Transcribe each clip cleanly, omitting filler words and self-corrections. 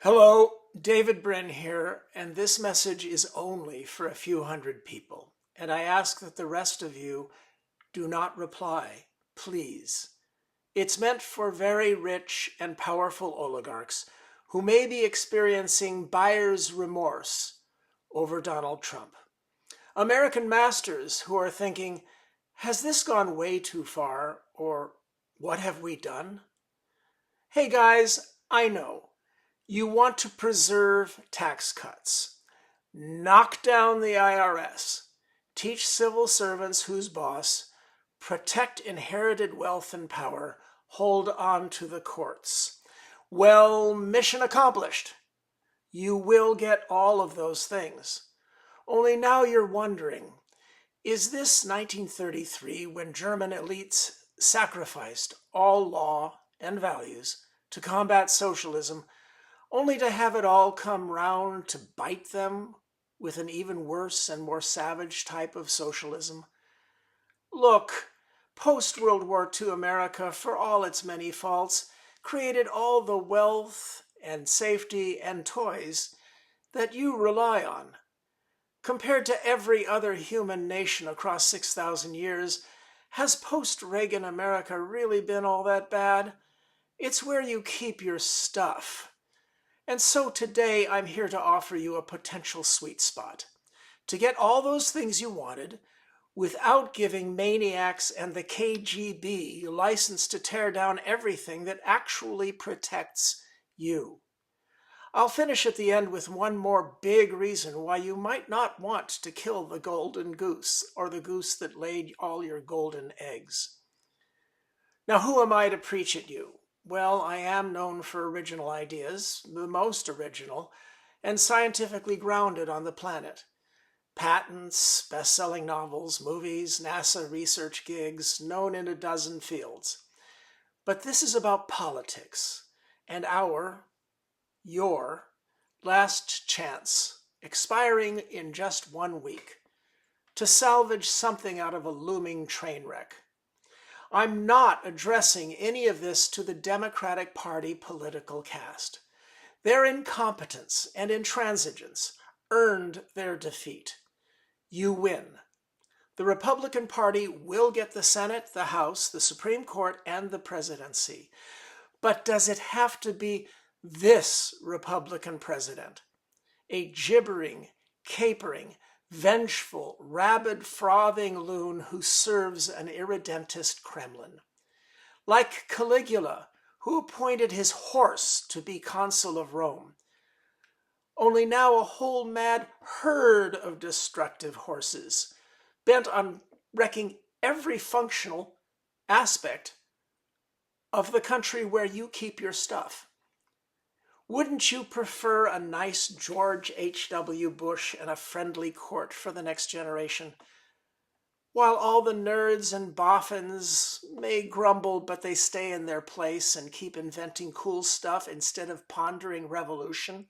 Hello, David Brin here, and this message is only for a few hundred people. And I ask that the rest of you do not reply, please. It's meant for very rich and powerful oligarchs who may be experiencing buyer's remorse over Donald Trump. American masters who are thinking, has this gone way too far, or what have we done? Hey guys, I know. You want to preserve tax cuts, knock down the IRS, teach civil servants who's boss, protect inherited wealth and power, hold on to the courts. Well, mission accomplished. You will get all of those things. Only now you're wondering, is this 1933 when German elites sacrificed all law and values to combat socialism, only to have it all come round to bite them with an even worse and more savage type of socialism? Look, post-World War II America, for all its many faults, created all the wealth and safety and toys that you rely on. Compared to every other human nation across 6,000 years, has post-Reagan America really been all that bad? It's where you keep your stuff. And so today I'm here to offer you a potential sweet spot to get all those things you wanted without giving maniacs and the KGB license to tear down everything that actually protects you. I'll finish at the end with one more big reason why you might not want to kill the golden goose or the goose that laid all your golden eggs. Now, who am I to preach at you? Well, I am known for original ideas, the most original, and scientifically grounded on the planet. Patents, best-selling novels, movies, NASA research gigs, known in a dozen fields. But this is about politics, and your last chance, expiring in just 1 week, to salvage something out of a looming train wreck. I'm not addressing any of this to the Democratic Party political caste. Their incompetence and intransigence earned their defeat. You win. The Republican Party will get the Senate, the House, the Supreme Court, and the presidency. But does it have to be this Republican president? A gibbering, capering, vengeful, rabid, frothing loon who serves an irredentist Kremlin. Like Caligula, who appointed his horse to be consul of Rome. Only now a whole mad herd of destructive horses, bent on wrecking every functional aspect of the country where you keep your stuff. Wouldn't you prefer a nice George H.W. Bush and a friendly court for the next generation? While all the nerds and boffins may grumble, but they stay in their place and keep inventing cool stuff instead of pondering revolution?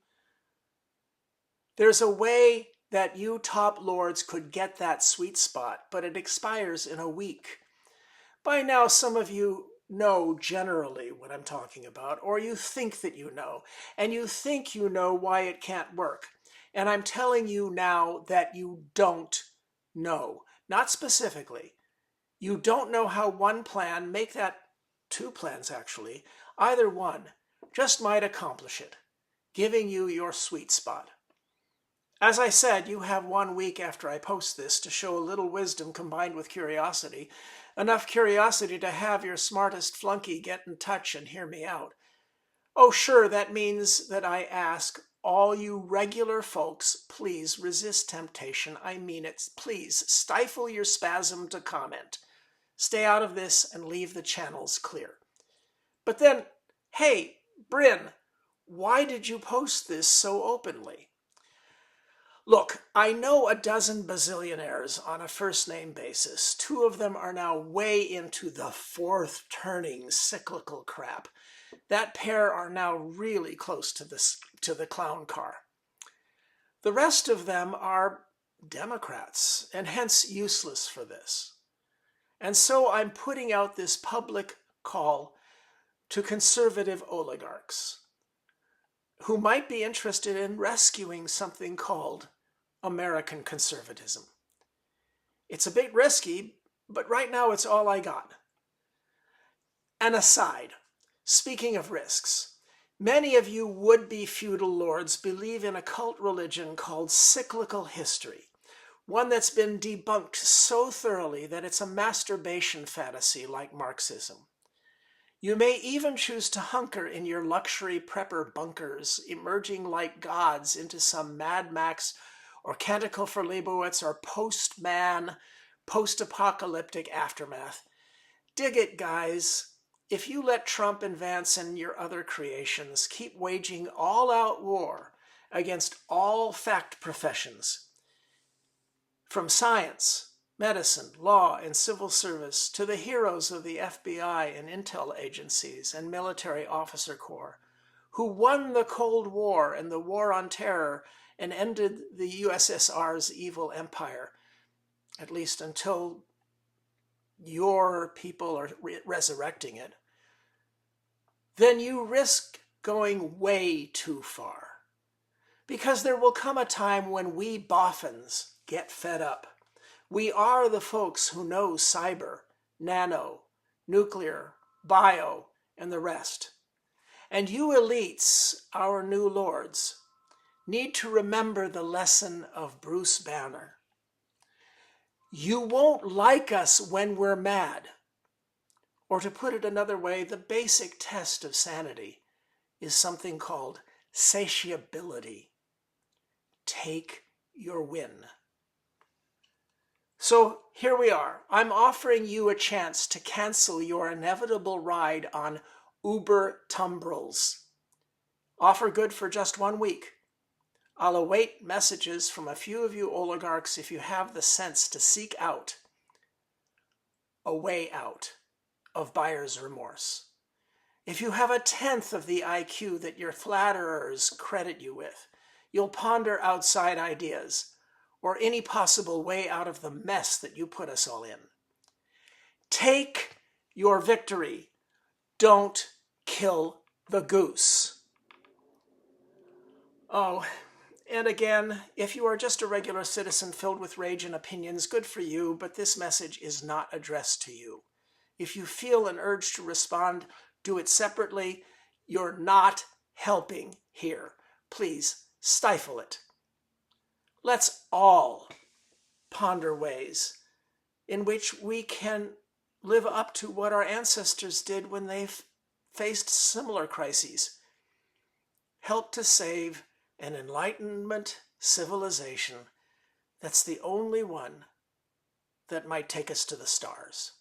There's a way that you top lords could get that sweet spot, but it expires in a week. By now, some of you know generally what I'm talking about, or you think that you know, and you think you know why it can't work. And I'm telling you now that you don't know. Not specifically. You don't know how one plan, make that 2 plans actually, either one, just might accomplish it, giving you your sweet spot. As I said, you have 1 week after I post this to show a little wisdom combined with curiosity. Enough curiosity to have your smartest flunky get in touch and hear me out. Oh, sure, that means that I ask all you regular folks, please resist temptation. I mean it. Please stifle your spasm to comment. Stay out of this and leave the channels clear. But then, hey, Bryn, why did you post this so openly? Look, I know a dozen bazillionaires on a first-name basis. 2 of them are now way into the fourth-turning cyclical crap. That pair are now really close to the clown car. The rest of them are Democrats, and hence useless for this. And so I'm putting out this public call to conservative oligarchs. who might be interested in rescuing something called American conservatism. It's a bit risky, but right now it's all I got. An aside, speaking of risks, many of you would-be feudal lords believe in a cult religion called cyclical history, one that's been debunked so thoroughly that it's a masturbation fantasy like Marxism. You may even choose to hunker in your luxury prepper bunkers, emerging like gods into some Mad Max or Canticle for Leibowitz or post-man, post-apocalyptic aftermath. Dig it, guys. If you let Trump and Vance and your other creations keep waging all-out war against all fact professions, from science, medicine, law, and civil service to the heroes of the FBI and intel agencies and military officer corps, who won the Cold War and the War on Terror and ended the USSR's evil empire, at least until your people are resurrecting it, then you risk going way too far. Because there will come a time when we boffins get fed up. We are the folks who know cyber, nano, nuclear, bio, and the rest. And you elites, our new lords, need to remember the lesson of Bruce Banner. You won't like us when we're mad. Or to put it another way, the basic test of sanity is something called satiability. Take your win. So here we are. I'm offering you a chance to cancel your inevitable ride on Uber tumbrils. Offer good for just 1 week. I'll await messages from a few of you oligarchs if you have the sense to seek out a way out of buyer's remorse. If you have 1/10 of the IQ that your flatterers credit you with, you'll ponder outside ideas or any possible way out of the mess that you put us all in. Take your victory. Don't kill the goose. Oh, and again, if you are just a regular citizen filled with rage and opinions, good for you, but this message is not addressed to you. If you feel an urge to respond, do it separately. You're not helping here. Please stifle it. Let's all ponder ways in which we can live up to what our ancestors did when they faced similar crises. Help to save an Enlightenment civilization that's the only one that might take us to the stars.